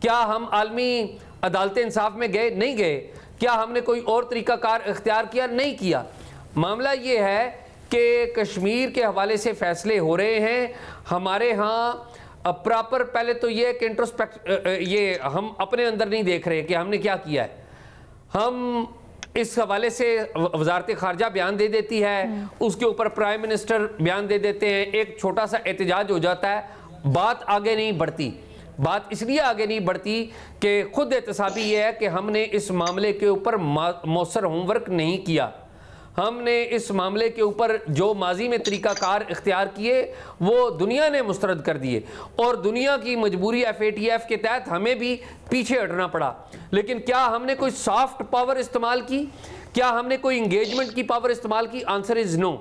کیا ہم عالمی عدالت انصاف میں گئے؟ نہیں گئے. کیا ہم نے کوئی اور طریقہ کار اختیار کیا؟ نہیں کیا. معاملہ یہ ہے کہ کشمیر کے حوالے سے فیصلے ہو رہے ہیں ہمارے ہاں پراپر. پہلے تو یہ کہ انٹروسپیکٹ یہ ہم اپنے اندر نہیں دیکھ رہے کہ ہم نے کیا کیا ہے. ہم اس حوالے سے وزارت خارجہ بیان دے دیتی ہے, اس کے اوپر پرائم منسٹر بیان دے دیتے ہیں, ایک چھوٹا سا احتجاج ہو جاتا ہے, بات آگے نہیں بڑھتی. بات اس لیے آگے نہیں بڑھتی کہ خود احتسابی یہ ہے کہ ہم نے اس معاملے کے اوپر مؤثر ہوم ورک نہیں کیا. ہم نے اس معاملے کے اوپر جو ماضی میں طریقہ کار اختیار کیے وہ دنیا نے مسترد کر دیے, اور دنیا کی مجبوری FATF کے تحت ہمیں بھی پیچھے ہٹنا پڑا. لیکن کیا ہم نے کوئی سافٹ پاور استعمال کی؟ کیا ہم نے کوئی انگیجمنٹ کی پاور استعمال کی؟ آنسر از نو.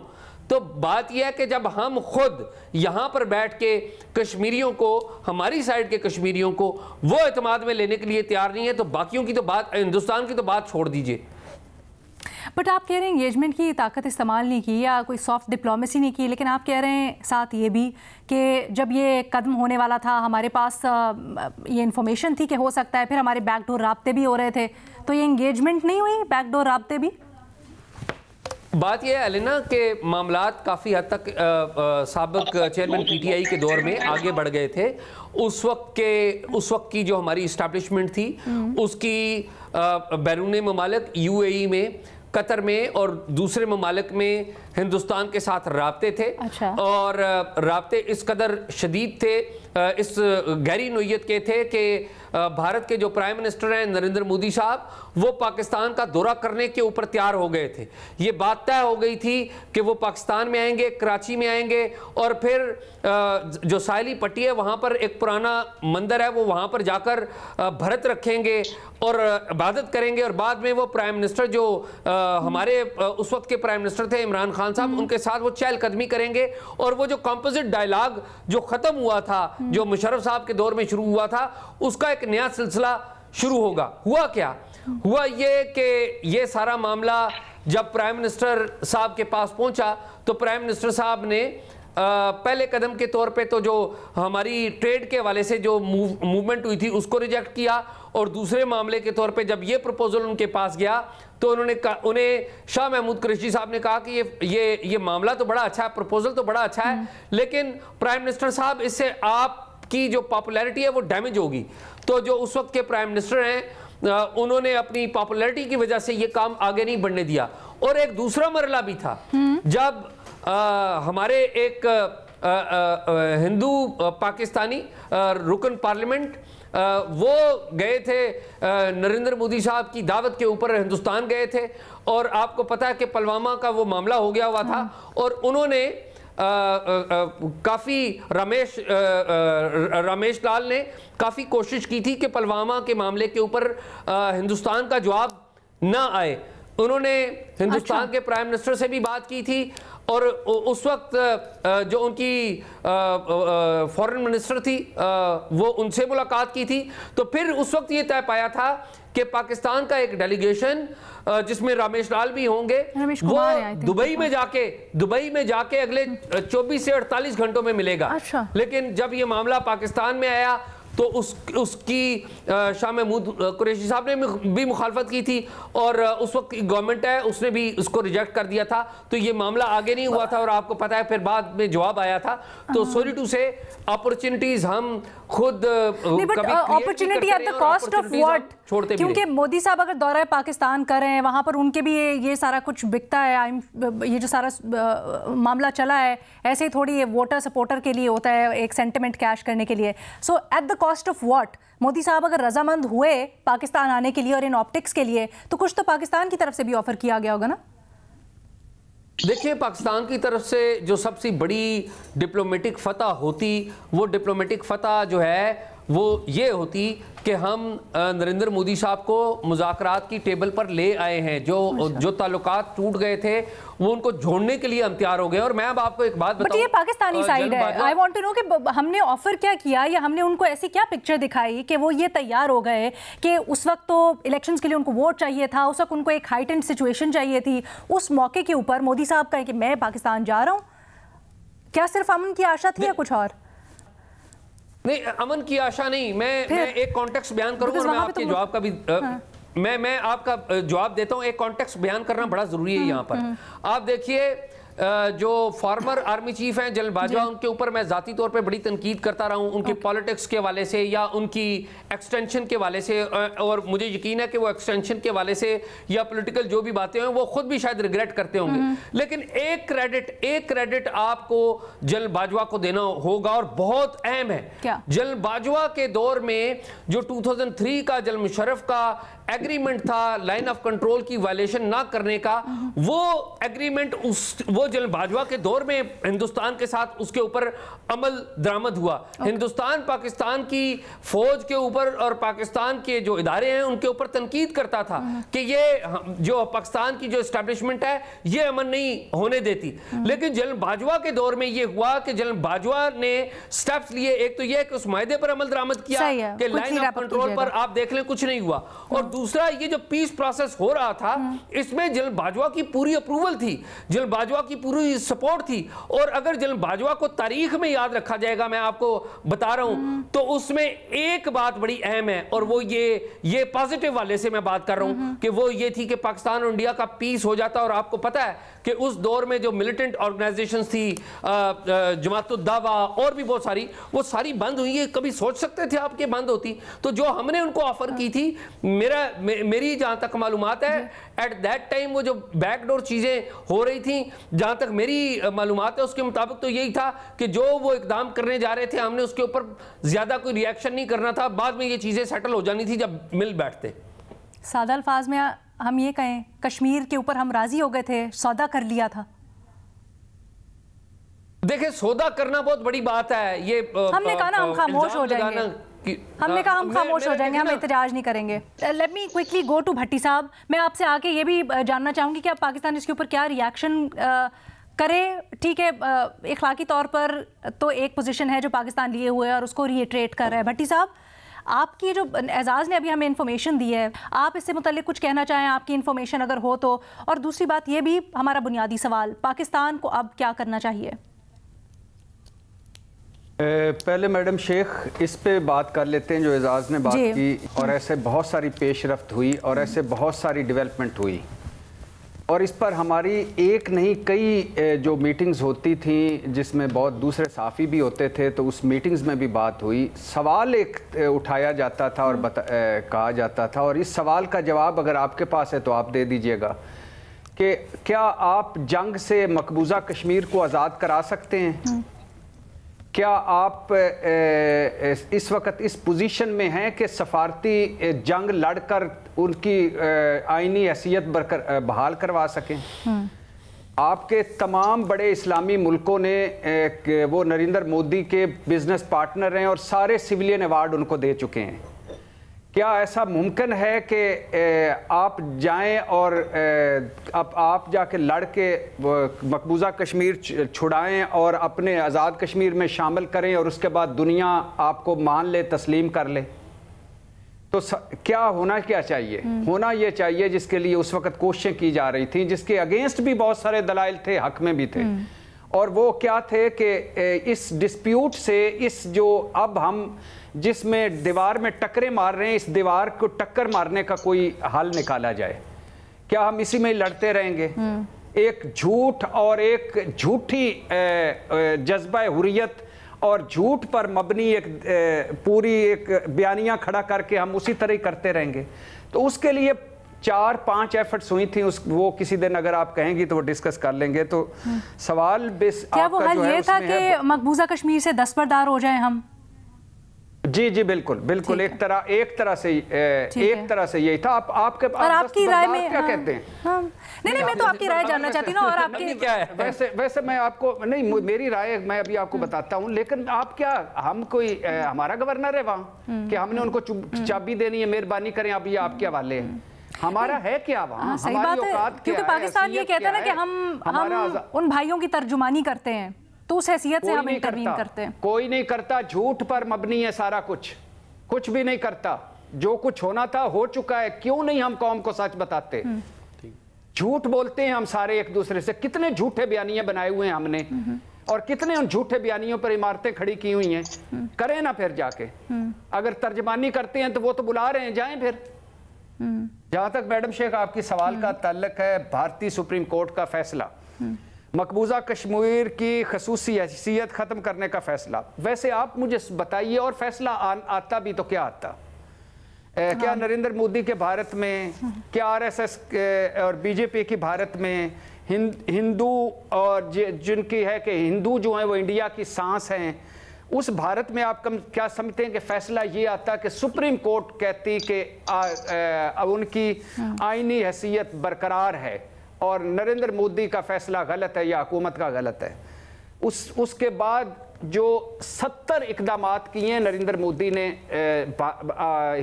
تو بات یہ ہے کہ جب ہم خود یہاں پر بیٹھ کے کشمیریوں کو, ہماری سائڈ کے کشمیریوں کو وہ اعتماد میں لینے کے لیے تیار نہیں ہے, تو باقیوں کی تو بات, ہندوستان کی تو بات چھوڑ دیجئے. بٹ آپ کہہ رہے ہیں انگیجمنٹ کی طاقت استعمال نہیں کی یا کوئی سافٹ ڈپلومیسی نہیں کی, لیکن آپ کہہ رہے ہیں ساتھ یہ بھی کہ جب یہ قدم ہونے والا تھا ہمارے پاس یہ انفارمیشن تھی کہ ہو سکتا ہے, پھر ہمارے بیک ڈور رابطے بھی ہو رہے تھے, تو یہ انگیجمنٹ نہیں ہوئی, بیک ڈور رابطے بھی؟ بات یہ ہے علینا کہ معاملات کافی حد تک سابق چیئرمین PTI کے دور میں آگے بڑھ گئے تھے. اس وقت کی جو ہماری اسٹیبلشمنٹ تھی اس کی بیرون ممالک UAE میں, قطر میں اور دوسرے ممالک میں ہندوستان کے ساتھ رابطے تھے. اور رابطے اس قدر شدید تھے, اس گہری نوعیت کے تھے کہ بھارت کے جو پرائم منسٹر ہیں نریندر مودی صاحب, وہ پاکستان کا دورہ کرنے کے اوپر تیار ہو گئے تھے. یہ بات طے ہو گئی تھی کہ وہ پاکستان میں آئیں گے, کراچی میں آئیں گے, اور پھر جو ساحلی پٹی ہے وہاں پر ایک پرانا مندر ہے, وہ وہاں پر جا کر بھرت رکھیں گے اور عبادت کریں گے, اور بعد میں وہ پرائم منسٹر جو ہمارے اس وقت کے پرائم منسٹر تھے عمران خان صاحب, ان کے ساتھ وہ چہل قدمی کریں گے, اور وہ جو کمپوزٹ ڈائلاگ جو ختم ہوا تھا, جو مشرف صاحب کے دور میں شروع ہوا تھا, اس کا ایک نیا سلسلہ شروع ہوگا. ہوا کیا؟ ہوا یہ کہ یہ سارا معاملہ جب پرائم منسٹر صاحب کے پاس پہنچا تو پرائم منسٹر صاحب نے پہلے قدم کے طور پہ تو جو ہماری ٹریڈ کے حوالے سے جو موومنٹ ہوئی تھی اس کو ریجیکٹ کیا, اور دوسرے معاملے کے طور پہ جب یہ پروپوزل ان کے پاس گیا تو انہیں شاہ محمود قریشی صاحب نے کہا کہ یہ معاملہ تو بڑا اچھا ہے, پروپوزل تو بڑا اچھا ہے, لیکن پرائم منسٹر صاحب اس سے آپ کی جو پاپولیرٹی ہے وہ ڈیمیج ہوگی. تو جو اس وقت کے پرائم منسٹر ہیں انہوں نے اپنی پاپولیرٹی کی وجہ سے یہ کام آگے نہیں بڑھنے دیا. اور ایک دوسرا مرحلہ بھی تھا جب ہمارے ایک ہندو پاکستانی رکن پارلیمنٹ وہ گئے تھے نریندر مودی صاحب کی دعوت کے اوپر ہندوستان گئے تھے, اور آپ کو پتا ہے کہ پلوامہ کا وہ معاملہ ہو گیا ہوا تھا, اور انہوں نے کافی رمیش لال نے کافی کوشش کی تھی کہ پلوامہ کے معاملے کے اوپر ہندوستان کا جواب نہ آئے. انہوں نے ہندوستان کے پرائم منسٹر سے بھی بات کی تھی, اور اس وقت جو ان کی فورن منسٹر تھی وہ ان سے ملاقات کی تھی. تو پھر اس وقت یہ طے پایا تھا کہ پاکستان کا ایک ڈیلیگیشن جس میں رمیش لال بھی ہوں گے, وہ دبئی میں جا کے اگلے 24 سے 48 گھنٹوں میں ملے گا. لیکن جب یہ معاملہ پاکستان میں آیا تو اس کی شاہ محمود قریشی صاحب نے بھی مخالفت کی تھی, اور اس وقت گورنمنٹ ہے اس نے بھی اس کو ریجیکٹ کر دیا تھا. تو یہ معاملہ آگے نہیں ہوا تھا, اور آپ کو پتا ہے پھر بعد میں جواب آیا تھا. تو سوری ٹو سے اپرچونٹیز ہم خود opportunity at the cost of what, کیونکہ مودی صاحب اگر دورہ پاکستان کر رہے ہیں وہاں پر ان کے بھی یہ سارا کچھ بکتا ہے, یہ جو سارا معاملہ چلا ہے ایسے ہی تھوڑی ووٹر سپورٹر کے لیے ہوتا ہے, ایک سینٹیمنٹ کیش کرنے کے لیے. So at the cost of what Modi sahib اگر رضامند ہوئے پاکستان آنے کے لیے اور ان آپٹکس کے لیے, تو کچھ تو پاکستان کی طرف سے بھی آفر کیا گیا ہوگا نا؟ دیکھیں, پاکستان کی طرف سے جو سب سے بڑی ڈپلومیٹک فتح ہوتی, وہ ڈپلومیٹک فتح جو ہے وہ یہ ہوتی کہ ہم نریندر مودی صاحب کو مذاکرات کی ٹیبل پر لے آئے ہیں. جو تعلقات ٹوٹ گئے تھے وہ ان کو جوڑنے کے لیے ہم تیار ہو گئے. اور میں اب آپ کو ایک بات بتاؤں, یہ پاکستانی سائیڈ ہے. آئی وانٹ ٹو نو کہ ہم نے آفر کیا کیا, یا ہم نے ان کو ایسی کیا پکچر دکھائی کہ وہ یہ تیار ہو گئے کہ اس وقت تو الیکشنز کے لیے ان کو ووٹ چاہیے تھا, اس وقت ان کو ایک ہائٹنڈ سچویشن چاہیے تھی. اس موقع کے اوپر مودی صاحب کہیں کہ میں پاکستان جا رہا ہوں, کیا صرف امن کی آشا تھی یا کچھ اور؟ نہیں امن کی آشا نہیں، میں ایک کانٹیکسٹ بیان کروں اور میں آپ کے جواب کا بھی میں آپ کا جواب دیتا ہوں. ایک کانٹیکسٹ بیان کرنا بڑا ضروری ہے یہاں پر. آپ دیکھیے جو فارمر آرمی چیف ہیں جنرل باجوہ، ان کے اوپر میں ذاتی طور پہ بڑی تنقید کرتا رہا ہوں ان کی پالیٹکس کے والے سے یا ان کی ایکسٹینشن کے والے سے، اور مجھے یقین ہے کہ وہ ایکسٹینشن کے والے سے یا پولیٹیکل جو بھی باتیں ہیں وہ خود بھی شاید ریگریٹ کرتے ہوں گے. لیکن ایک کریڈٹ آپ کو جنرل باجوہ کو دینا ہوگا اور بہت اہم ہے. جنرل باجوہ کے دور میں جو 2003 کا جنرل مشرف کا ایگریمنٹ تھا لائن آف کنٹرول کی وائلیشن نہ کرنے کا، وہ ایگریمنٹ وہ جنرل باجوہ کے دور میں ہندوستان کے ساتھ اس کے اوپر عمل درآمد ہوا. ہندوستان پاکستان کی فوج کے اوپر اور پاکستان کے جو ادارے ہیں ان کے اوپر تنقید کرتا تھا کہ یہ جو پاکستان کی جو اسٹیبلشمنٹ ہے یہ امن نہیں ہونے دیتی. لیکن جنرل باجوہ کے دور میں یہ ہوا کہ جنرل باجوہ نے سٹیپس لیے. ایک تو یہ کہ اس معاہدے پر عمل درآمد کیا کہ لائن آف کنٹرول پر آپ دیکھ لیں کچھ نہیں ہوا، اور دوسرا یہ جو پیس پروسیس ہو رہا تھا اس میں جنرل باجوہ کی پوری اپروول تھی، جنرل باجوہ کی پوری سپورٹ تھی. اور اگر جنرل باجوہ کو تاریخ میں یاد رکھا جائے گا، میں آپ کو بتا رہا ہوں، تو اس میں ایک بات بڑی اہم ہے اور وہ یہ پازیٹیو والے سے میں بات کر رہا ہوں کہ وہ یہ تھی کہ پاکستان اور انڈیا کا پیس ہو جاتا. اور آپ کو پتا ہے کہ اس دور میں جو ملیٹنٹ آرگنائزیشنز تھی، جماعت الدعوہ اور بھی بہت ساری، وہ ساری بند ہوئی ہیں. کبھی سوچ سکتے تھے آپ کہ بند ہوتی؟ تو جو ہم نے ان کو آفر کی تھی، میری جہاں تک معلومات ہے ایٹ دیٹ ٹائم وہ جو بیک ڈور چیزیں ہو رہی تھیں، جہاں تک میری معلومات ہے اس کے مطابق تو یہی تھا کہ جو وہ اقدام کرنے جا رہے تھے ہم نے اس کے اوپر زیادہ کوئی ری ایکشن نہیں کرنا تھا. بعد میں یہ چیزیں سیٹل ہو جانی تھی جب مل بیٹھتے. سادہ الفاظ میں ہم یہ کہیں کشمیر کے اوپر ہم راضی ہو گئے تھے، سودا کر لیا تھا. دیکھیں سودا کرنا بہت بڑی بات ہے. یہ ہم نے کہا نا ہم خاموش ہو جائیں گے، ہم نے کہا ہم خاموش ہو جائیں گے، ہم احتجاج نہیں کریں گے. Let me quickly go to Bhatti صاحب. میں آپ سے آگے یہ بھی جاننا چاہوں گی کہ اب پاکستان اس کے اوپر کیا ری ایکشن کرے. ٹھیک ہے، اخلاقی طور پر تو ایک پوزیشن ہے جو پاکستان لیے ہوئے اور اس کو ری ایٹریٹ کر رہا ہے. بھٹی صاحب، آپ کی جو اعزاز نے ابھی ہمیں انفارمیشن دی ہے، آپ اس سے متعلق کچھ کہنا چاہیں؟ آپ کی انفارمیشن اگر ہو تو. اور دوسری بات یہ بھی ہمارا بنیادی سوال، پاکستان کو اب کیا کرنا چاہیے؟ پہلے میڈم شیخ اس پہ بات کر لیتے ہیں جو اعزاز نے بات کی، اور ایسے بہت ساری پیش رفت ہوئی اور ایسے بہت ساری ڈیولپمنٹ ہوئی، اور اس پر ہماری ایک نہیں کئی جو میٹنگز ہوتی تھیں جس میں بہت دوسرے صحافی بھی ہوتے تھے، تو اس میٹنگز میں بھی بات ہوئی. سوال ایک اٹھایا جاتا تھا اور کہا جاتا تھا، اور اس سوال کا جواب اگر آپ کے پاس ہے تو آپ دے دیجئے گا کہ کیا آپ جنگ سے مقبوضہ کشمیر کو آزاد کرا سکتے ہیں؟ کیا آپ اس وقت اس پوزیشن میں ہیں کہ سفارتی جنگ لڑ کر ان کی آئینی حیثیت بحال کروا سکیں؟ آپ کے تمام بڑے اسلامی ملکوں نے وہ نریندر مودی کے بزنس پارٹنر ہیں اور سارے سویلین ایوارڈ ان کو دے چکے ہیں. کیا ایسا ممکن ہے کہ آپ جائیں اور اب آپ جا کے لڑ کے مقبوضہ کشمیر چھڑائیں اور اپنے آزاد کشمیر میں شامل کریں اور اس کے بعد دنیا آپ کو مان لے، تسلیم کر لے؟ تو کیا ہونا کیا چاہیے؟ ہونا یہ چاہیے جس کے لیے اس وقت کوششیں کی جا رہی تھیں، جس کے اگینسٹ بھی بہت سارے دلائل تھے، حق میں بھی تھے، اور وہ کیا تھے کہ اس ڈسپیوٹ سے، اس جو اب ہم جس میں دیوار میں ٹکرے مار رہے ہیں، اس دیوار کو ٹکر مارنے کا کوئی حل نکالا جائے. کیا ہم اسی میں لڑتے رہیں گے؟ ایک جھوٹ اور ایک جھوٹی جذبہ حریت اور جھوٹ پر مبنی ایک پوری ایک بیانیہ کھڑا کر کے ہم اسی طرح کرتے رہیں گے. تو اس کے لیے 4-5 ایفرٹس ہوئی تھیں، وہ کسی دن اگر آپ کہیں گی تو وہ ڈسکس کر لیں گے. تو سوال کیا وہ حل یہ تھا کہ مقبوضہ کشمیر سے دستبردار ہو جائیں ہم؟ جی بالکل ایک طرح سے یہی تھا. آپ کے اور آپ کی رائے میں کیا کہتے ہیں؟ نہیں میں تو آپ کی رائے جاننا چاہتی ہوں. اور آپ کی کیا ہے؟ ویسے میں آپ کو نہیں، میری رائے میں ابھی آپ کو بتاتا ہوں، لیکن آپ کیا، ہم کوئی ہمارا گورنر ہے وہاں کہ ہم نے ان کو چابی دینی ہے، مہربانی کریں اب یہ آپ کے حوالے ہیں؟ ہمارا ہے کیا وہاں؟ صحیح بات ہے، کیونکہ پاکستان یہ کہتا ہے نا کہ ہم ان بھائیوں کی ترجمانی کرتے ہیں، تو اس حیثیت سے ہم انٹروین کرتے ہیں. کوئی نہیں کرتا، جھوٹ پر مبنی ہے سارا کچھ بھی نہیں کرتا. جو کچھ ہونا تھا ہو چکا ہے. کیوں نہیں ہم قوم کو سچ بتاتے؟ جھوٹ بولتے ہیں ہم سارے ایک دوسرے سے. کتنے جھوٹے بیانیے بنائے ہوئے ہیں ہم نے. اور کتنے ان جھوٹے بیانیوں پر عمارتیں کھڑی کی ہوئی ہیں. کریں نا پھر جا کے, اگر ترجمانی کرتے ہیں تو وہ تو بلا رہے ہیں, جائیں پھر. جہاں تک میڈم شیخ آپ کی سوال کا تعلق ہے بھارتی سپریم کورٹ کا فیصلہ, مقبوضہ کشمیر کی خصوصی حیثیت ختم کرنے کا فیصلہ, ویسے آپ مجھے بتائیے اور فیصلہ آتا بھی تو کیا آتا؟ کیا نریندر مودی کے بھارت میں, کیا آر ایس ایس اور بی جے پی کی بھارت میں, ہندو اور جن کی ہے کہ ہندو جو ہیں وہ انڈیا کی سانس ہیں, اس بھارت میں آپ کیا سمجھتے ہیں کہ فیصلہ یہ آتا کہ سپریم کورٹ کہتی کہ ان کی آئینی حیثیت برقرار ہے اور نریندر مودی کا فیصلہ غلط ہے یا حکومت کا غلط ہے؟ اس کے بعد جو 70 اقدامات کیے ہیں نریندر مودی نے,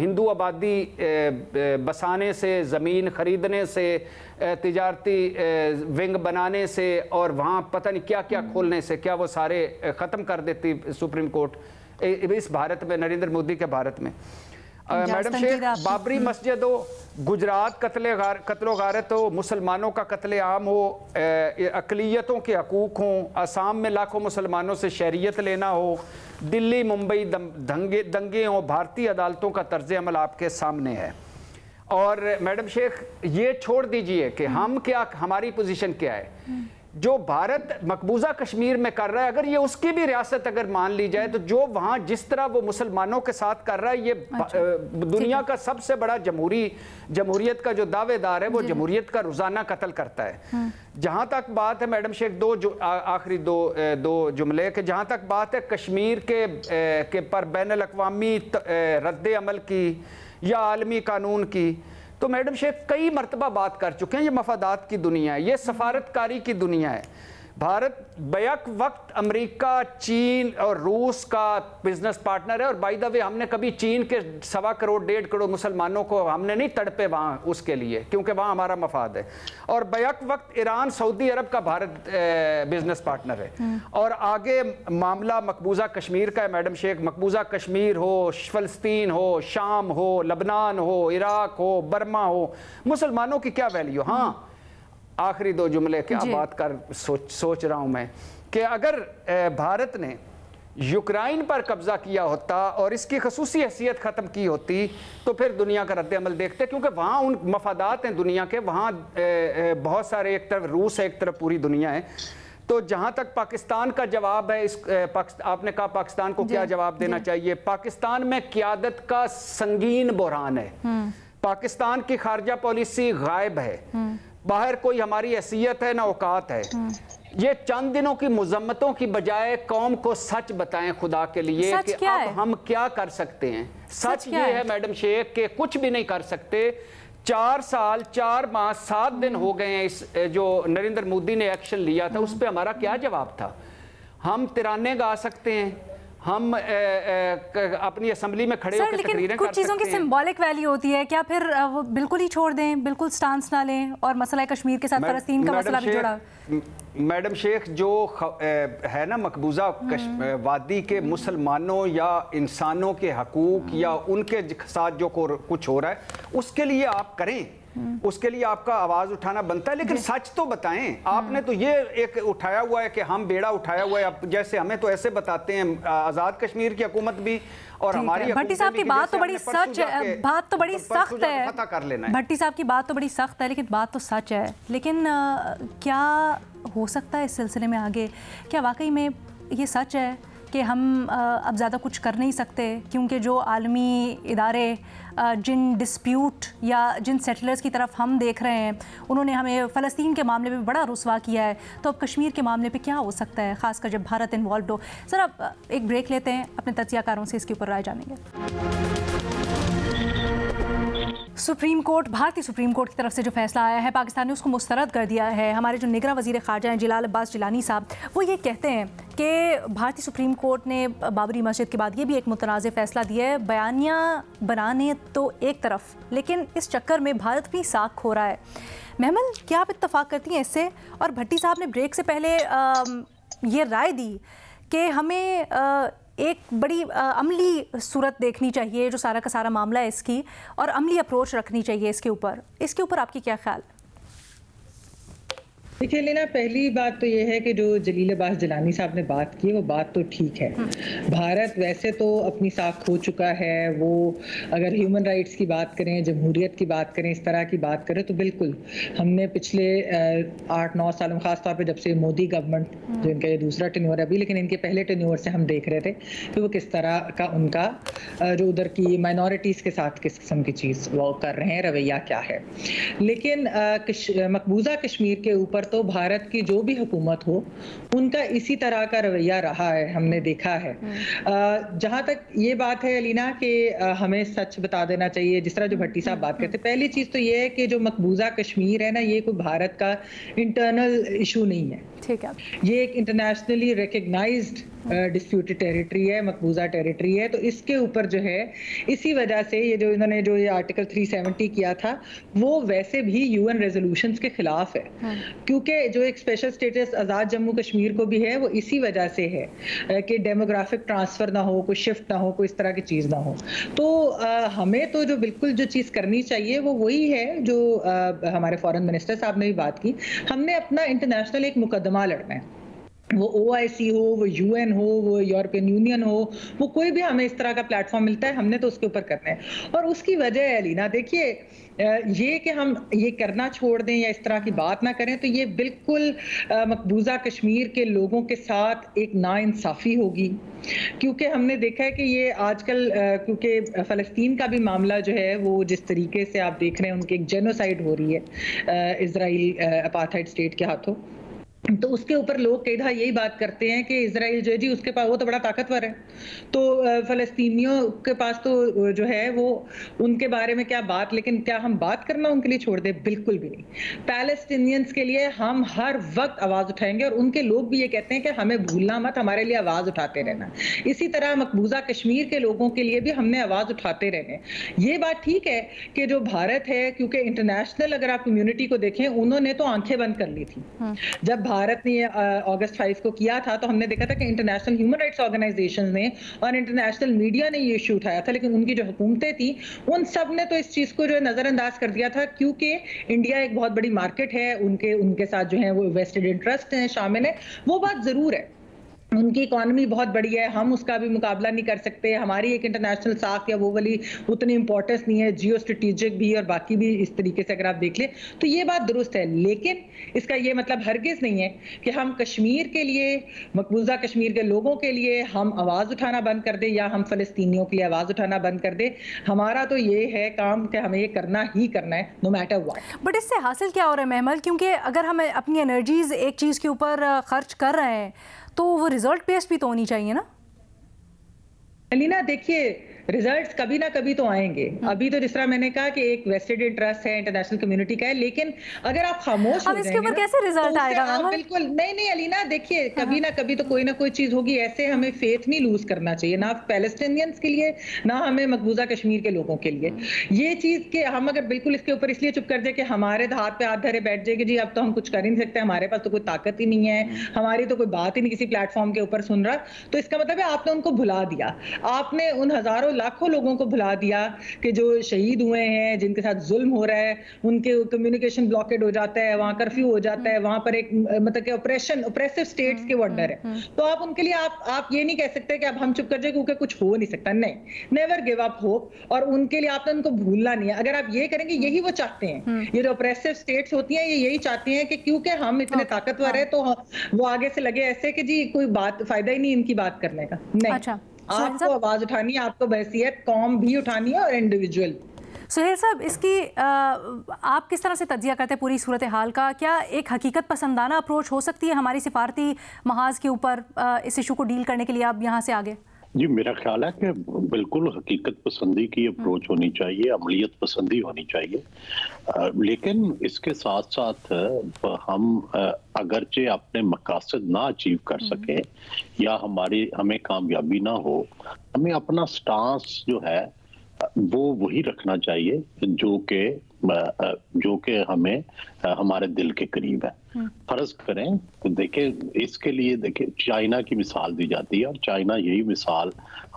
ہندو آبادی بسانے سے, زمین خریدنے سے, تجارتی ونگ بنانے سے, اور وہاں پتہ نہیں کیا کیا کھولنے سے, کیا وہ سارے ختم کر دیتی سپریم کورٹ اس بھارت میں, نریندر مودی کے بھارت میں. میڈم شیخ, بابری مسجد ہو, گجرات قتل و غارت ہو, مسلمانوں کا قتل عام ہو, اقلیتوں کے حقوق ہوں, آسام میں لاکھوں مسلمانوں سے شہریت لینا ہو, دلی ممبئی دنگے ہوں, بھارتی عدالتوں کا طرز عمل آپ کے سامنے ہے. اور میڈم شیخ یہ چھوڑ دیجئے کہ ہماری پوزیشن کیا ہے. جو بھارت مقبوضہ کشمیر میں کر رہا ہے, اگر یہ اس کی بھی ریاست اگر مان لی جائے, تو جو وہاں جس طرح وہ مسلمانوں کے ساتھ کر رہا ہے, یہ دنیا کا سب سے بڑا جمہوریت کا جو دعوے دار ہے, وہ جمہوریت کا روزانہ قتل کرتا ہے. جہاں تک بات ہے میڈم شیخ, آخری دو جملے, کہ جہاں تک بات ہے کشمیر کے پر بین الاقوامی رد عمل کی یا عالمی قانون کی, تو میڈم شیخ کئی مرتبہ بات کر چکے ہیں, یہ مفادات کی دنیا ہے, یہ سفارتکاری کی دنیا ہے. بھارت بیک وقت امریکہ, چین اور روس کا بزنس پارٹنر ہے, اور بائی دا وے ہم نے کبھی چین کے 1.25 کروڑ 1.5 کروڑ مسلمانوں کو ہم نے نہیں تڑپے وہاں اس کے لیے, کیونکہ وہاں ہمارا مفاد ہے. اور بیک وقت ایران سعودی عرب کا بھارت بزنس پارٹنر ہے. اور آگے معاملہ مقبوضہ کشمیر کا ہے میڈم شیخ, مقبوضہ کشمیر ہو, فلسطین ہو, شام ہو, لبنان ہو, عراق ہو, برما ہو, مسلمانوں کی کیا ویلیو. ہاں آخری 2 جملے کیا بات کر سوچ رہا ہوں میں, کہ اگر بھارت نے یوکرائن پر قبضہ کیا ہوتا اور اس کی خصوصی حیثیت ختم کی ہوتی, تو پھر دنیا کا رد عمل دیکھتے, کیونکہ وہاں ان مفادات ہیں دنیا کے, وہاں بہت سارے, ایک طرف روس ہے, ایک طرف پوری دنیا ہے. تو جہاں تک پاکستان کا جواب ہے, آپ نے کہا پاکستان کو کیا جواب دینا چاہیے. پاکستان میں قیادت کا سنگین بحران ہے, پاکستان کی خارجہ پالیسی غائب ہے, باہر کوئی ہماری حیثیت ہے نہ اوقات ہے. یہ چند دنوں کی مذمتوں کی بجائے قوم کو سچ بتائیں خدا کے لیے کہ اب ہم کیا کر سکتے ہیں. سچ یہ ہے میڈم شیخ کہ کچھ بھی نہیں کر سکتے. 4 سال 4 ماہ 7 دن ہو گئے ہیں اس جو نریندر مودی نے ایکشن لیا تھا, اس پہ ہمارا کیا جواب تھا؟ ہم ترانے گا سکتے ہیں, ہم اپنی اسمبلی میں کھڑے ہو کے تقریریں کر سکتے ہیں. کچھ چیزوں کی سمبولک ویلیو ہوتی ہے, کیا پھر وہ بالکل ہی چھوڑ دیں, بالکل سٹانس نہ لیں, اور مسئلہ کشمیر کے ساتھ فلسطین کا مسئلہ بھی جڑا؟ میڈم شیخ, جو ہے نا مقبوضہ وادی کے مسلمانوں یا انسانوں کے حقوق یا ان کے ساتھ جو کچھ ہو رہا ہے, اس کے لیے آپ کریں, اس کے لیے آپ کا آواز اٹھانا بنتا ہے, لیکن سچ تو بتائیں. آپ نے تو یہ ایک اٹھایا ہوا ہے کہ ہم بیڑا اٹھایا ہوا ہے, جیسے ہمیں تو ایسے بتاتے ہیں آزاد کشمیر کی حکومت بھی اور ہماری بھٹی صاحب کی بات تو بڑی سچ ہے, بات تو بڑی سخت ہے, بھٹی صاحب کی بات تو بڑی سخت ہے, لیکن بات تو سچ ہے. لیکن کیا ہو سکتا ہے اس سلسلے میں آگے؟ کیا واقعی میں یہ سچ ہے کہ ہم اب زیادہ کچھ کر نہیں سکتے, کیونکہ جو عالمی ادارے جن ڈسپیوٹ یا جن سیٹلرز کی طرف ہم دیکھ رہے ہیں, انہوں نے ہمیں فلسطین کے معاملے میں بڑا رسوا کیا ہے, تو اب کشمیر کے معاملے پہ کیا ہو سکتا ہے, خاص کر جب بھارت انوالوڈ ہو؟ سر اب ایک بریک لیتے ہیں, اپنے تجزیہ کاروں سے اس کے اوپر رائے جانیں گے. سپریم کورٹ, بھارتی سپریم کورٹ کی طرف سے جو فیصلہ آیا ہے, پاکستان نے اس کو مسترد کر دیا ہے. ہمارے جو نگراں وزیر خارجہ ہیں جلال عباس جیلانی صاحب, وہ یہ کہتے ہیں کہ بھارتی سپریم کورٹ نے بابری مسجد کے بعد یہ بھی ایک متنازع فیصلہ دیا ہے. بیانیہ بنانے تو ایک طرف, لیکن اس چکر میں بھارت بھی ساکھ کھو رہا ہے. محمل, کیا آپ اتفاق کرتی ہیں اس سے؟ اور بھٹی صاحب نے بریک سے پہلے یہ رائے دی کہ ہمیں ایک بڑی عملی صورت دیکھنی چاہیے, جو سارا کا سارا معاملہ ہے اس کی, اور عملی اپروچ رکھنی چاہیے اس کے اوپر آپ کی کیا خیال ہے؟ دیکھیے لینا، پہلی بات تو یہ ہے کہ جو جلیل عباس جیلانی صاحب نے بات کی وہ بات تو ٹھیک ہے. بھارت ویسے تو اپنی ساکھ کھو چکا ہے. وہ اگر ہیومن رائٹس کی بات کریں، جمہوریت کی بات کریں، اس طرح کی بات کریں تو بالکل ہم نے پچھلے 8-9 سالوں خاص طور پہ جب سے مودی گورنمنٹ، جو ان کا یہ دوسرا ٹینیور ہے ابھی، لیکن ان کے پہلے ٹینیور سے ہم دیکھ رہے تھے کہ وہ کس طرح کا ان کا جو ادھر کی مائنورٹیز کے ساتھ کس قسم کی چیز وہ کر رہے ہیں، رویہ کیا ہے. لیکن مقبوضہ کشمیر کے اوپر تو بھارت کی جو بھی حکومت ہو ان کا اسی طرح کا رویہ رہا ہے، ہم نے دیکھا ہے. جہاں تک یہ بات ہے علینا کہ ہمیں سچ بتا دینا چاہیے، جس طرح جو بھٹی صاحب بات کرتے، پہلی چیز تو یہ ہے کہ جو مقبوضہ کشمیر ہے نا، یہ کوئی بھارت کا انٹرنل ایشو نہیں ہے. ٹھیک ہے، یہ ایک انٹرنیشنلی ریکگنائزڈ ڈسپیوٹڈ ٹیریٹری ہے، مقبوضہ ٹیریٹری ہے. تو اس کے اوپر جو ہے اسی وجہ سے یہ جو انہوں نے جو یہ آرٹیکل 370 کیا تھا وہ ویسے بھی UN ریزولوشنز کے خلاف ہے، کیونکہ جو ایک اسپیشل اسٹیٹس آزاد جموں کشمیر کو بھی ہے وہ اسی وجہ سے ہے کہ ڈیموگرافک ٹرانسفر نہ ہو، کوئی شفٹ نہ ہو، کوئی اس طرح کی چیز نہ ہو. تو ہمیں تو جو بالکل جو چیز کرنی چاہیے وہ وہی ہے جو ہمارے فارن منسٹر صاحب نے بھی بات کی. ہم نے اپنا انٹرنیشنل ایک مقدمہ لڑنا ہے، وہ OIC ہو، وہ UN ہو، وہ یورپین یونین ہو، وہ کوئی بھی ہمیں اس طرح کا پلیٹ فارم ملتا ہے ہم نے تو اس کے اوپر کرنا ہے. اور اس کی وجہ ہے علینا، دیکھیے یہ کہ ہم یہ کرنا چھوڑ دیں یا اس طرح کی بات نہ کریں تو یہ بالکل مقبوضہ کشمیر کے لوگوں کے ساتھ ایک ناانصافی ہوگی. کیونکہ ہم نے دیکھا ہے کہ یہ آج کل کیونکہ فلسطین کا بھی معاملہ جو ہے وہ جس طریقے سے آپ دیکھ رہے ہیں ان کی ایک جینوسائیڈ ہو رہی ہے اسرائیل اپارتھائڈ اسٹیٹ کے ہاتھوں، تو اس کے اوپر لوگ کئی دفعہ یہی بات کرتے ہیں کہ اسرائیل جو ہے جی اس کے پاس وہ تو بڑا طاقتور ہے، تو فلسطینیوں کے پاس تو جو ہے وہ ان کے بارے میں کیا بات، لیکن کیا ہم بات کرنا ان کے لیے چھوڑ دیں؟ بالکل بھی نہیں. پیلسٹینینز کے لیے ہم ہر وقت آواز اٹھائیں گے، اور ان کے لوگ بھی یہ کہتے ہیں کہ ہمیں بھولنا مت، ہمارے لیے آواز اٹھاتے رہنا. اسی طرح مقبوضہ کشمیر کے لوگوں کے لیے بھی ہم نے آواز اٹھاتے رہنے. یہ بات ٹھیک ہے کہ جو بھارت ہے، کیونکہ انٹرنیشنل اگر آپ کمیونٹی کو دیکھیں انہوں نے تو آنکھیں بند کر لی تھی جب بھارت نے اگست 5 کو کیا تھا، تو ہم نے دیکھا تھا کہ انٹرنیشنل ہیومن رائٹس آرگنائزیشنز نے اور انٹرنیشنل میڈیا نے یہ ایشو اٹھایا تھا، لیکن ان کی جو حکومتیں تھیں ان سب نے تو اس چیز کو جو ہے نظر انداز کر دیا تھا، کیونکہ انڈیا ایک بہت بڑی مارکیٹ ہے، ان کے ساتھ جو ہیں وہ ویسٹڈ انٹرسٹ ہیں شامل ہیں. وہ بات ضرور ہے، ان کی اکانومی بہت بڑی ہے، ہم اس کا بھی مقابلہ نہیں کر سکتے، ہماری ایک انٹرنیشنل ساکھ یا وہ والی اتنی امپورٹنس نہیں ہے، جیو اسٹریٹجک بھی اور باقی بھی اس طریقے سے اگر آپ دیکھ لیں تو یہ بات درست ہے. لیکن اس کا یہ مطلب ہرگز نہیں ہے کہ ہم کشمیر کے لیے، مقبوضہ کشمیر کے لوگوں کے لیے ہم آواز اٹھانا بند کر دیں یا ہم فلسطینیوں کے لیے آواز اٹھانا بند کر دیں. ہمارا تو یہ ہے کام کہ ہمیں یہ کرنا ہی کرنا ہے، نو میٹر واٹ. بٹ اس سے حاصل کیا ہو رہا ہے محمل؟ کیونکہ اگر ہم اپنی انرجیز ایک چیز کے اوپر خرچ کر رہے ہیں تو وہ ریزلٹ بیسڈ بھی تو ہونی چاہیے نا. علینا دیکھیے ریزلٹس کبھی نہ کبھی تو آئیں گے. ابھی تو جس طرح میں نے کہا کہ ایک ویسٹڈ انٹرسٹ ہے انٹرنیشنل کمیونٹی کا ہے، لیکن اگر آپ خاموش ہو جائیں گے کیسے ریزلٹ آئے گا؟ بالکل نہیں علینا، دیکھیے کبھی نہ کبھی تو کوئی نہ کوئی چیز ہوگی. ایسے ہمیں فیتھ نہیں لوز کرنا چاہیے، نہ پیلسٹینینز کے لیے نہ ہمیں مقبوضہ کشمیر کے لوگوں کے لیے. یہ چیز کہ ہم اگر بالکل اس کے اوپر اس لیے چپ کر جائے کہ ہمارے ہاتھ پہ ہاتھ دھرے بیٹھ جائے کہ جی اب تو ہم کچھ کر ہی نہیں سکتے، ہمارے پاس تو کوئی طاقت ہی نہیں ہے، ہماری تو کوئی بات ہی نہیں کسی پلیٹ فارم کے اوپر سن رہا، تو اس کا مطلب ہے آپ نے ان کو بھلا دیا. آپ نے ان ہزاروں لاکھوں لوگوں کو بھلا دیا کہ جو شہید ہوئے ہیں، جن کے ساتھ ظلم ہو رہا ہے، ان کے کمیونیکیشن بلاکیڈ ہو جاتا ہے، وہاں کرفیو ہو جاتا ہے، وہاں پر ایک مطلب کہ اوپریسو سٹیٹس کے وہ انڈر ہے. تو آپ ان کے لیے آپ یہ نہیں کہہ سکتے کہ اب ہم چپ کر جائیں کیونکہ کچھ ہو نہیں سکتا. نہیں، نیور گیو اپ ہوپ. اور ان کے لیے آپ نے ان کو بھولنا نہیں ہے. اگر آپ یہ کریں گے، یہی وہ چاہتے ہیں، یہ جو اوپریسو سٹیٹس ہوتی ہیں یہ یہی چاہتی ہیں کہ کیونکہ ہم اتنے طاقتور ہیں تو وہ آگے سے لگے ایسے کہ جی کوئی بات فائدہ ہی نہیں ان کی بات کرنے کا. نہیں، آپ کو آواز اٹھانی ہے، آپ کو بحیثیت قوم بھی اٹھانی ہے اور انڈیویجول. سہیل صاحب، اس کی آپ کس طرح سے تجزیہ کرتے ہیں پوری صورتحال کا؟ کیا ایک حقیقت پسندانہ اپروچ ہو سکتی ہے ہماری سفارتی محاذ کے اوپر اس ایشو کو ڈیل کرنے کے لیے آپ یہاں سے آگے؟ جی میرا خیال ہے کہ بالکل حقیقت پسندی کی اپروچ ہونی چاہیے، عملیت پسندی ہونی چاہیے. لیکن اس کے ساتھ ساتھ ہم اگرچہ اپنے مقاصد نہ اچیو کر سکیں یا ہمیں کامیابی نہ ہو، ہمیں اپنا سٹانس جو ہے وہ وہی رکھنا چاہیے جو کہ ہمیں ہمارے دل کے قریب ہے. فرض کریں تو دیکھیں اس کے لیے دیکھیں چائنا کی مثال دی جاتی ہے، اور چائنا یہی مثال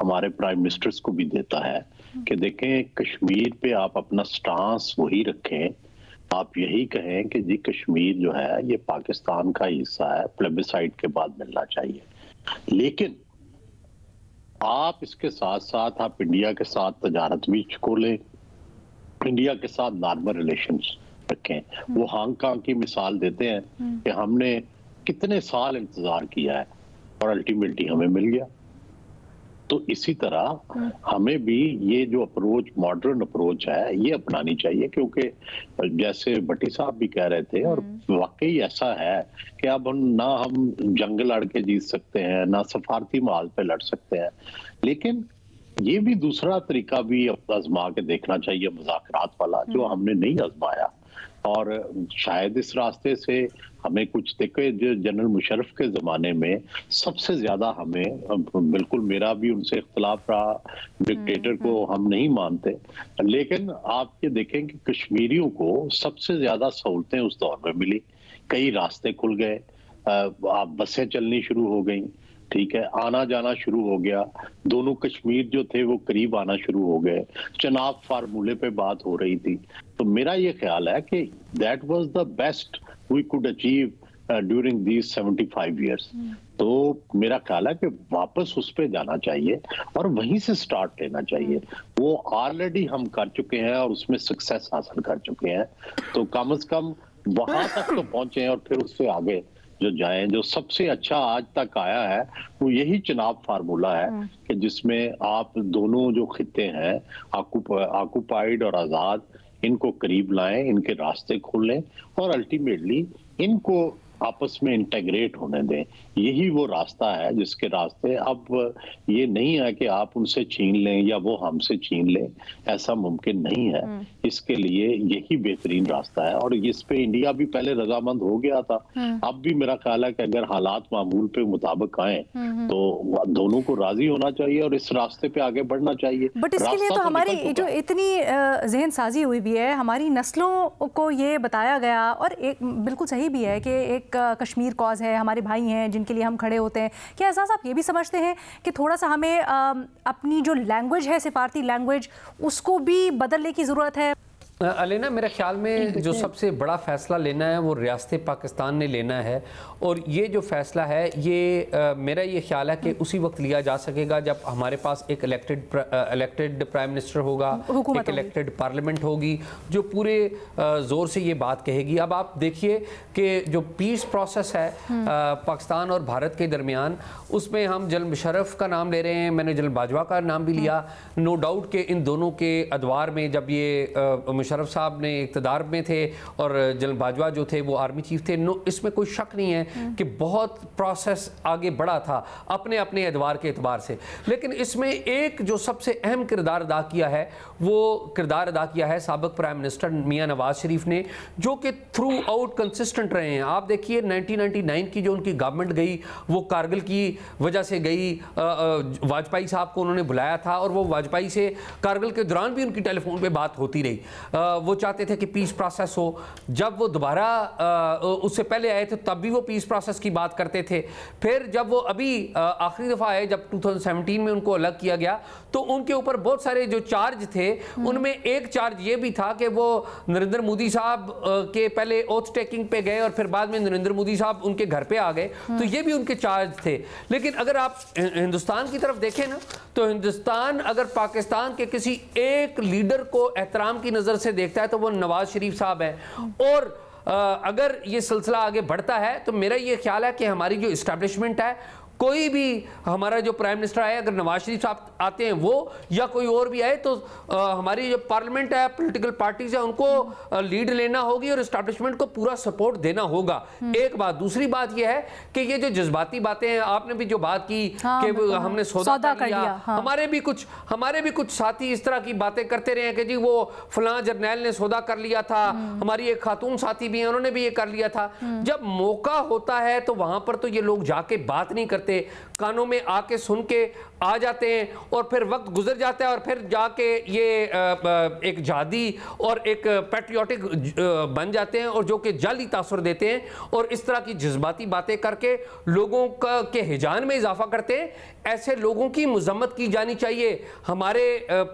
ہمارے پرائم منسٹرز کو بھی دیتا ہے کہ دیکھیں کشمیر پہ آپ اپنا سٹانس وہی رکھیں آپ یہی کہیں کہ جی کشمیر جو ہے یہ پاکستان کا حصہ ہے، پلیبسائٹ کے بعد ملنا چاہیے، لیکن آپ اس کے ساتھ ساتھ آپ انڈیا کے ساتھ تجارت بھی کھولیں، انڈیا کے ساتھ نارمل ریلیشنز رکھیں۔ وہ ہانگ کانگ کی مثال دیتے ہیں کہ ہم نے کتنے سال انتظار کیا ہے اور الٹیمیٹلی ہمیں مل گیا۔ تو اسی طرح ہمیں بھی یہ جو اپروچ، ماڈرن اپروچ ہے، یہ اپنانی چاہیے، کیونکہ جیسے بھٹی صاحب بھی کہہ رہے تھے اور واقعی ایسا ہے کہ اب نہ ہم جنگ لڑ کے جیت سکتے ہیں، نہ سفارتی محال پہ لڑ سکتے ہیں، لیکن یہ بھی دوسرا طریقہ بھی آزما کے دیکھنا چاہیے، مذاکرات والا، جو ہم نے نہیں آزمایا۔ اور شاید اس راستے سے ہمیں کچھ دیکھے، جو جنرل مشرف کے زمانے میں سب سے زیادہ ہمیں، بالکل میرا بھی ان سے اختلاف رہا، ڈکٹیٹر کو ہم نہیں مانتے، لیکن آپ یہ دیکھیں کہ کشمیریوں کو سب سے زیادہ سہولتیں اس دور میں ملی، کئی راستے کھل گئے، بسیں چلنی شروع ہو گئیں، ٹھیک ہے، آنا جانا شروع ہو گیا، دونوں کشمیر جو تھے وہ قریب آنا شروع ہو گئے، چناب فارمولے پہ بات ہو رہی تھی۔ تو میرا یہ خیال ہے کہ that was the best we could achieve during these 75 years۔ تو میرا خیال ہے کہ واپس اس پہ جانا چاہیے اور وہیں سے سٹارٹ لینا چاہیے۔ وہ آلریڈی ہم کر چکے ہیں اور اس میں سکسیس حاصل کر چکے ہیں، تو کم از کم وہاں تک تو پہنچے اور پھر اس سے آگے جو جائیں۔ جو سب سے اچھا آج تک آیا ہے وہ یہی چناب فارمولہ ہے کہ جس میں آپ دونوں جو خطے ہیں، آکوپائیڈ اور آزاد، ان کو قریب لائیں، ان کے راستے کھولیں اور الٹیمیٹلی ان کو آپس میں انٹیگریٹ ہونے دیں۔ یہی وہ راستہ ہے جس کے راستے اب یہ نہیں ہے کہ آپ ان سے چھین لیں یا وہ ہم سے چھین لیں، ایسا ممکن نہیں ہے۔ اس کے لیے یہی بہترین راستہ ہے اور اس پہ انڈیا بھی پہلے رضامند ہو گیا تھا، اب بھی میرا خیال ہے کہ اگر حالات معمول پہ مطابق آئیں تو دونوں کو راضی ہونا چاہیے اور اس راستے پہ آگے بڑھنا چاہیے۔ بٹ اس کے لیے تو ہماری جو اتنی ذہن سازی ہوئی بھی ہے، ہماری نسلوں کو یہ بتایا گیا، اور ایک بالکل صحیح بھی ہے کہ ایک کشمیر کاز ہے، ہمارے بھائی ہیں جن کے لیے ہم کھڑے ہوتے ہیں۔ کیا اعزاز آپ یہ بھی سمجھتے ہیں کہ تھوڑا سا ہمیں اپنی جو لینگویج ہے، سفارتی لینگویج، اس کو بھی بدلنے کی ضرورت ہے؟ علینا میرے خیال میں جو سب سے بڑا فیصلہ لینا ہے وہ ریاست پاکستان نے لینا ہے، اور یہ جو فیصلہ ہے یہ میرا یہ خیال ہے کہ اسی وقت لیا جا سکے گا جب ہمارے پاس ایک الیکٹڈ پرائم منسٹر ہوگا، ایک الیکٹڈ پارلیمنٹ ہوگی جو پورے زور سے یہ بات کہے گی۔ اب آپ دیکھیے کہ جو پیس پروسیس ہے پاکستان اور بھارت کے درمیان، اس میں ہم جنرل مشرف کا نام لے رہے ہیں، میں نے جنرل باجوہ کا نام بھی لیا، نو ڈاؤٹ کہ ان دونوں کے ادوار میں جب یہ مشرف صاحب نے اقتدار میں تھے اور جنرل باجوہ جو تھے وہ آرمی چیف تھے، اس میں کوئی شک نہیں ہے کہ بہت پروسیس آگے بڑھا تھا اپنے اپنے ادوار کے اعتبار سے، لیکن اس میں ایک جو سب سے اہم کردار ادا کیا ہے وہ کردار ادا کیا ہے سابق پرائم منسٹر میاں نواز شریف نے، جو کہ تھرو آؤٹ کنسسٹنٹ رہے ہیں۔ آپ دیکھیے 1999 کی جو ان کی گورنمنٹ گئی وہ کارگل کی وجہ سے گئی، واجپئی صاحب کو انہوں نے بلایا تھا اور وہ واجپئی سے کارگل کے دوران بھی ان کی ٹیلی فون پہ بات ہوتی رہی، وہ چاہتے تھے کہ پیس پروسیس ہو۔ جب وہ دوبارہ اس سے پہلے آئے تھے تب بھی وہ پیس پروسیس کی بات کرتے تھے، پھر جب وہ ابھی آخری دفعہ آئے جب 2017 میں ان کو الگ کیا گیا تو ان کے اوپر بہت سارے جو چارج تھے ان میں ایک چارج یہ بھی تھا کہ وہ نریندر مودی صاحب کے پہلے اوتھ ٹیکنگ پہ گئے اور پھر بعد میں نریندر مودی صاحب ان کے گھر پہ آ گئے، تو یہ بھی ان کے چارج تھے۔ لیکن اگر آپ ہندوستان کی طرف دیکھیں نا تو ہندوستان اگر پاکستان کے کسی ایک لیڈر کو احترام کی نظر سے دیکھتا ہے تو وہ نواز شریف صاحب ہیں، اور اگر یہ سلسلہ آگے بڑھتا ہے تو میرا یہ خیال ہے کہ ہماری جو اسٹیبلشمنٹ ہے، کوئی بھی ہمارا جو پرائم منسٹر آئے، اگر نواز شریف صاحب آتے ہیں وہ یا کوئی اور بھی آئے، تو ہماری جو پارلیمنٹ ہے، پولیٹیکل پارٹیز ہیں، ان کو لیڈ لینا ہوگی اور اسٹیبلشمنٹ کو پورا سپورٹ دینا ہوگا۔ ایک بات، دوسری بات یہ ہے کہ یہ جو جذباتی باتیں ہیں، آپ نے بھی جو بات کی کہ ہم نے سودا کر لیا، ہمارے بھی کچھ ساتھی اس طرح کی باتیں کرتے رہے ہیں کہ جی وہ فلاں جرنیل نے سودا کر لیا تھا، ہماری ایک خاتون ساتھی بھی ہیں انہوں نے بھی یہ کر لیا تھا۔ جب موقع ہوتا ہے تو وہاں پر تو یہ لوگ جا کے بات نہیں کرتے کرتے, کانوں میں آ کے سن کے آ جاتے ہیں اور پھر وقت گزر جاتا ہے اور پھر جا کے یہ ایک جہادی اور ایک پیٹریوٹک بن جاتے ہیں اور جو کہ جعلی تاثر دیتے ہیں اور اس طرح کی جذباتی باتیں کر کے لوگوں کے ہیجان میں اضافہ کرتے ہیں. ایسے لوگوں کی مذمت کی جانی چاہیے, ہمارے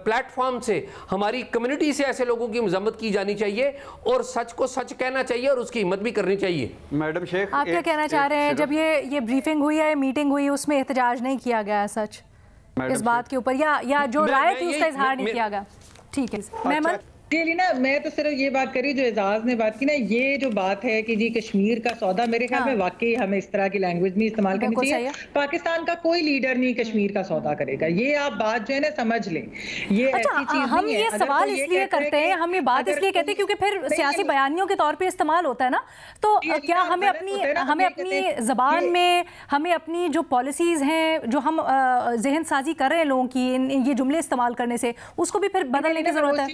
پلیٹ فارم سے, ہماری کمیونٹی سے ایسے لوگوں کی مذمت کی جانی چاہیے اور سچ کو سچ کہنا چاہیے اور اس کی ہمت بھی کرنی چاہیے. میڈم شیخ آپ کیا کہنا چاہ رہے ہیں؟ جب یہ بریفنگ ہوئی ہے, میٹنگ ہوئی, اس میں احتجاج نہیں کیا گیا سچ اس بات کے اوپر, یا جو رائے تھی اس کا اظہار نہیں کیا گیا؟ ٹھیک ہے محمد. نا میں تو صرف یہ بات کری جو اعزاز نے بات کی نا, یہ جو بات ہے کہ جی کشمیر کا سودا, میرے خیال میں واقعی ہمیں اس طرح کی لینگویج نہیں استعمال کرنی چاہیے. پاکستان کا کوئی لیڈر نہیں کشمیر کا سودا کرے گا, یہ آپ بات جو ہے نا سمجھ لیں. یہ ایسی چیز ہم یہ سوال اس لیے کرتے ہیں, ہم یہ بات اس لیے کہتے ہیں کیونکہ پھر سیاسی بیانیوں کے طور پہ استعمال ہوتا ہے نا, تو کیا ہمیں اپنی زبان میں, ہمیں اپنی جو پالیسیز ہیں جو ہم ذہن سازی کر رہے ہیں لوگوں کی یہ جملے استعمال کرنے سے, اس کو بھی پھر بدلنے کی ضرورت ہے.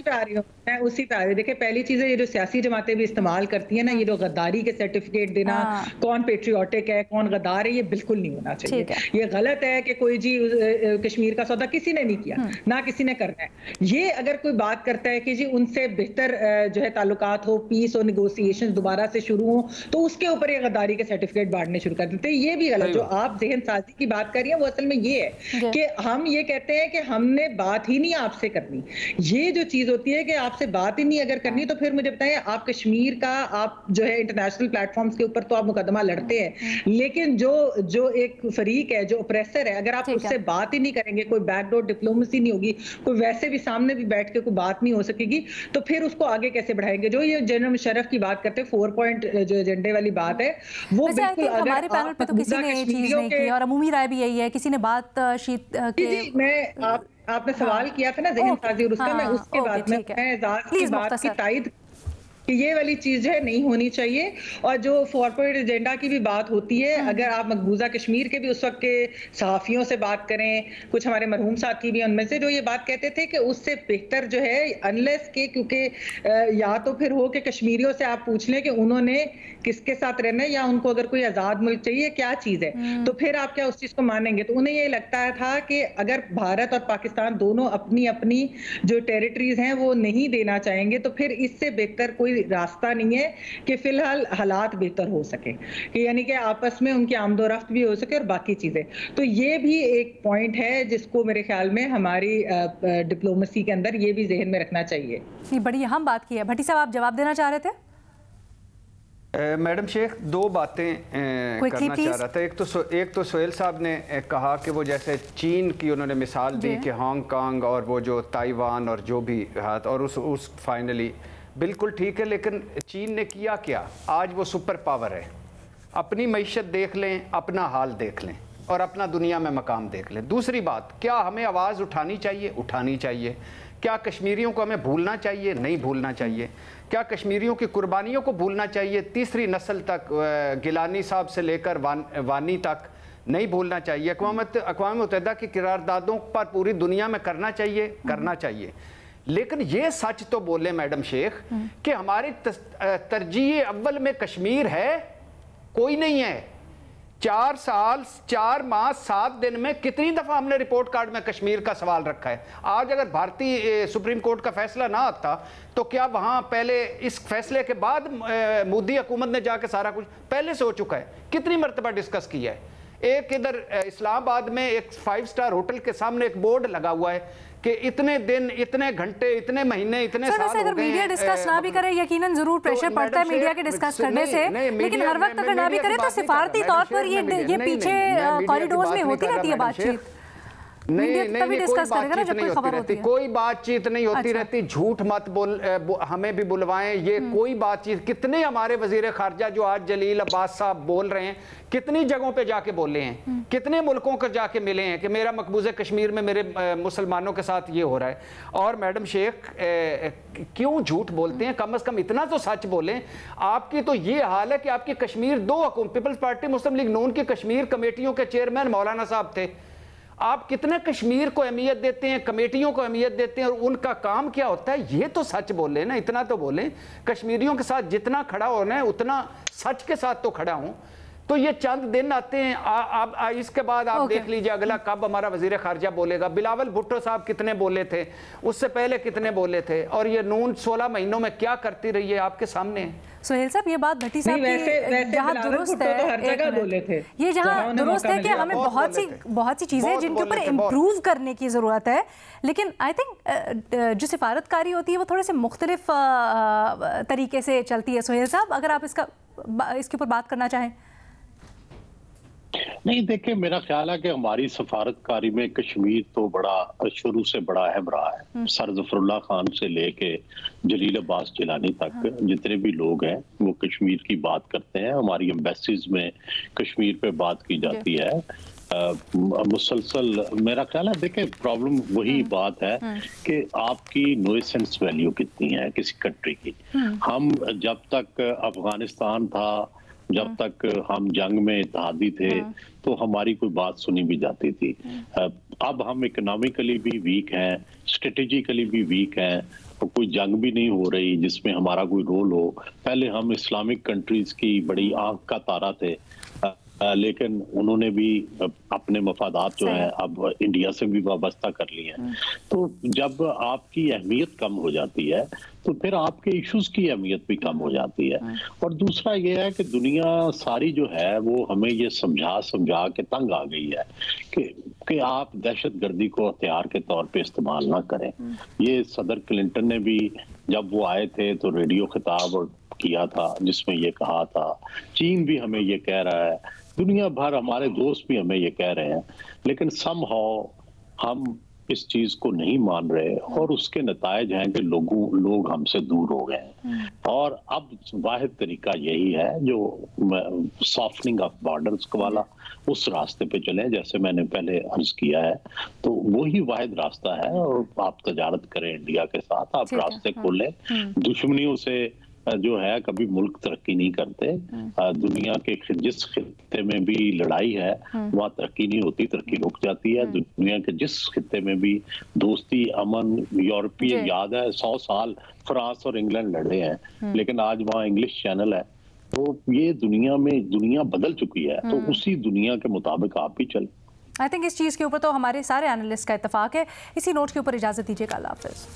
اسی پہ آ رہی دیکھیں, پہلی چیز ہے یہ جو سیاسی جماعتیں بھی استعمال کرتی ہیں نا, یہ جو غداری کے سرٹیفکیٹ دینا, کون پیٹریوٹک ہے کون غدار ہے, یہ بالکل نہیں ہونا چاہیے. یہ غلط ہے کہ کوئی جی کشمیر کا سودا کسی نے نہیں کیا, نہ کسی نے کرنا ہے. یہ اگر کوئی بات کرتا ہے کہ جی ان سے بہتر جو ہے تعلقات ہو, پیس اور نیگوسیشن دوبارہ سے شروع ہوں, تو اس کے اوپر یہ غداری کے سرٹیفکیٹ بانٹنے شروع کر دیتے ہیں. یہ بھی غلط. جو آپ ذہن سازی کی بات کر رہی ہیں وہ اصل میں یہ ہے کہ ہم یہ کہتے ہیں کہ ہم نے بات ہی نہیں آپ سے کرنی. یہ جو چیز ہوتی ہے کہ آپ سے بات ہی نہیں اگر کرنی, تو پھر مجھے بتائیں آپ کشمیر کا آپ جو ہے انٹرنیشنل پلیٹ فارمز کے اوپر تو آپ مقدمہ لڑتے ہیں, لیکن جو ایک فریق ہے جو اپریسر ہے, اگر آپ اس سے بات ہی نہیں کریں گے, کوئی بیک ڈور ڈپلومیسی نہیں ہوگی, کوئی ویسے بھی سامنے بھی بیٹھ کے کوئی بات نہیں ہو سکے گی, تو پھر اس کو آگے کیسے بڑھائیں گے؟ جو یہ جنرل مشرف کی بات کرتے ہیں 4 پوائنٹ جو ایجنڈے والی بات ہے, وہ بالکل ہمارے پینل پہ تو کسی نے یہ چیز نہیں کی اور عمومی رائے بھی یہی ہے, کسی نے بات شیت جی میں آپ نے سوال کیا تھا نا ذہن سازی, اور اس کا میں اس کے بعد میں اعزاز کی بات کی تائید کہ یہ والی چیز جو ہے نہیں ہونی چاہیے. اور جو 4 پوائنٹ ایجنڈا کی بھی بات ہوتی ہے, اگر آپ مقبوضہ کشمیر کے بھی اس وقت کے صحافیوں سے بات کریں, کچھ ہمارے مرحوم ساتھی بھی ان میں سے جو یہ بات کہتے تھے کہ اس سے بہتر جو ہے انلیس کہ کیونکہ یا تو پھر ہو کہ کشمیریوں سے آپ پوچھ لیں کہ انہوں نے کس کے ساتھ رہنا ہے, یا ان کو اگر کوئی آزاد ملک چاہیے کیا چیز ہے, تو پھر آپ کیا اس چیز کو مانیں گے. تو انہیں یہ لگتا تھا کہ اگر بھارت اور پاکستان دونوں اپنی جو ٹیریٹریز ہیں وہ نہیں دینا چاہیں گے, تو پھر اس سے بہتر کوئی راستہ نہیں ہے کہ فی الحال حالات بہتر ہو سکے, کہ یعنی کہ آپس میں ان کی آمد و رفت بھی ہو سکے اور باقی چیزیں. تو یہ بھی ایک پوائنٹ ہے جس کو میرے خیال میں ہماری ڈپلومیسی کے اندر یہ بھی ذہن میں رکھنا چاہیے. بڑی اہم بات کی ہے. بھٹی صاحب آپ جواب دینا چاہ رہے تھے؟ میڈم شیخ 2 باتیں کرنا چاہ رہا تھا. ایک تو سہیل صاحب نے کہا کہ وہ جیسے چین کی انہوں نے مثال دی کہ ہانگ کانگ اور وہ جو تائیوان اور جو بھی ہاتھ, اور اس فائنلی بالکل ٹھیک ہے, لیکن چین نے کیا کیا؟ آج وہ سپر پاور ہے. اپنی معیشت دیکھ لیں, اپنا حال دیکھ لیں اور اپنا دنیا میں مقام دیکھ لیں. دوسری بات, کیا ہمیں آواز اٹھانی چاہیے؟ اٹھانی چاہیے. کیا کشمیریوں کو ہمیں بھولنا چاہیے؟ نہیں بھولنا چاہیے. کیا کشمیریوں کی قربانیوں کو بھولنا چاہیے؟ تیسری نسل تک, گیلانی صاحب سے لے کر وانی تک نہیں بھولنا چاہیے. اقوام متحدہ کی قراردادوں پر پوری دنیا میں کرنا چاہیے. لیکن یہ سچ تو بولے میڈم شیخ کہ ہماری ترجیح اول میں کشمیر ہے؟ کوئی نہیں ہے. 4 سال 4 ماہ 7 دن میں کتنی دفعہ ہم نے رپورٹ کارڈ میں کشمیر کا سوال رکھا ہے. آج اگر بھارتی سپریم کورٹ کا فیصلہ نہ آتا تو کیا وہاں پہلے اس فیصلے کے بعد مودی حکومت نے جا کے سارا کچھ پہلے سے ہو چکا ہے, کتنی مرتبہ ڈسکس کیا ہے. ایک ادھر اسلام آباد میں ایک 5 سٹار ہوٹل کے سامنے ایک بورڈ لگا ہوا ہے کہ اتنے دن, اتنے گھنٹے, اتنے مہینے, اتنے سال ہو گئے ہیں. اگر میڈیا ڈسکس نہ بھی کرے, یقیناً ضرور پریشر پڑتا ہے میڈیا کے ڈسکس کرنے سے, لیکن ہر وقت اگر نہ بھی کرے تو سفارتی طور پر یہ پیچھے کوریڈورز میں ہوتی رہتی ہے بات چیت. کوئی بات چیت نہیں ہوتی رہتی. جھوٹ مت بول, ہمیں بھی بلوائیں. یہ کوئی بات چیت, کتنے ہمارے وزیر خارجہ جو آج جلیل عباس صاحب بول رہے ہیں, کتنی جگہوں پہ جا کے بولے ہیں, کتنے ملکوں کو جا کے ملے ہیں کہ میرا مقبوضہ کشمیر میں میرے مسلمانوں کے ساتھ یہ ہو رہا ہے. اور میڈم شیخ کیوں جھوٹ بولتے ہیں؟ کم از کم اتنا تو سچ بولیں. آپ کی تو یہ حال ہے کہ آپ کی کشمیر 2 حکومت, پیپلز پارٹی مسلم لیگ نون کی کشمیر کمیٹیوں کے چیئرمین مولانا صاحب تھے. آپ کتنے کشمیر کو اہمیت دیتے ہیں, کمیٹیوں کو اہمیت دیتے ہیں, اور ان کا کام کیا ہوتا ہے؟ یہ تو سچ بولیں نا, اتنا تو بولیں. کشمیریوں کے ساتھ جتنا کھڑا ہونا ہے اتنا سچ کے ساتھ تو کھڑا ہوں. تو یہ چند دن آتے ہیں. اس کے بعد آپ دیکھ لیجئے اگلا کب ہمارا وزیر خارجہ بولے گا. بلاول بھٹو صاحب کتنے بولے تھے, اس سے پہلے کتنے بولے تھے, اور یہ نون 16 مہینوں میں کیا کرتی رہی ہے آپ کے سامنے. سہیل صاحب یہ بات بھٹی صاحب کی جہاں درست ہے, یہ جہاں درست ہے کہ ہمیں بہت سی چیزیں جن کے اوپر امپروو کرنے کی ضرورت ہے, لیکن آئی تھنک جو سفارتکاری ہوتی ہے وہ تھوڑے سے مختلف طریقے سے چلتی ہے. سہیل صاحب اگر آپ اس کے اوپر بات کرنا چاہیں. نہیں دیکھیں, میرا خیال ہے کہ ہماری سفارتکاری میں کشمیر تو شروع سے بڑا اہم رہا ہے. سر ظفر اللہ خان سے لے کے جلیل عباس جیلانی تک جتنے بھی لوگ ہیں وہ کشمیر کی بات کرتے ہیں. ہماری ایمبیسیز میں کشمیر پہ بات کی جاتی ہے مسلسل. میرا خیال ہے دیکھیں پرابلم وہی بات ہے کہ آپ کی نوئسنس ویلیو کتنی ہے کسی کنٹری کی. ہم جب تک افغانستان تھا, جب تک ہم جنگ میں اتحادی تھے تو ہماری کوئی بات سنی بھی جاتی تھی. اب ہم اکنامکلی بھی ویک ہیں, اسٹریٹجیکلی بھی ویک ہیں, کوئی جنگ بھی نہیں ہو رہی جس میں ہمارا کوئی رول ہو. پہلے ہم اسلامک کنٹریز کی بڑی آنکھ کا تارا تھے, لیکن انہوں نے بھی اپنے مفادات جو ہیں اب انڈیا سے بھی وابستہ کر لی ہیں. تو جب آپ کی اہمیت کم ہو جاتی ہے تو پھر آپ کے ایشوز کی اہمیت بھی کم ہو جاتی ہے. اور دوسرا یہ ہے کہ دنیا ساری جو ہے وہ ہمیں یہ سمجھا کے تنگ آ گئی ہے کہ آپ دہشت گردی کو ہتھیار کے طور پہ استعمال نہ کریں. یہ صدر کلنٹن نے بھی جب وہ آئے تھے تو ریڈیو خطاب کیا تھا جس میں یہ کہا تھا. چین بھی ہمیں یہ کہہ رہا ہے, دنیا بھر ہمارے دوست بھی ہمیں یہ کہہ رہے ہیں, لیکن سم ہاؤ ہم اس چیز کو نہیں مان رہے, اور اس کے نتائج ہیں کہ لوگ ہم سے دور ہو گئے ہیں. اور اب واحد طریقہ یہی ہے جو سافٹنگ آف بارڈرز والا, اس راستے پہ چلیں جیسے میں نے پہلے عرض کیا ہے. تو وہی واحد راستہ ہے, اور آپ تجارت کریں انڈیا کے ساتھ, آپ راستے کھولیں. دشمنیوں سے جو ہے کبھی ملک ترقی نہیں کرتے. دنیا کے جس خطے میں بھی لڑائی ہے وہاں ترقی نہیں ہوتی, ترقی رک جاتی ہے. دنیا کے جس خطے میں بھی دوستی, امن, یورپی یاد ہے 100 سال فرانس اور انگلینڈ لڑے ہیں, لیکن آج وہاں انگلش چینل ہے. تو یہ دنیا بدل چکی ہے, تو اسی دنیا کے مطابق آپ بھی چلیں. آئی تھنک اس چیز کے اوپر تو ہمارے سارے اینالسٹ کا اتفاق ہے. اسی نوٹ کے اوپر اجازت دیجیے گا. اللہ حافظ.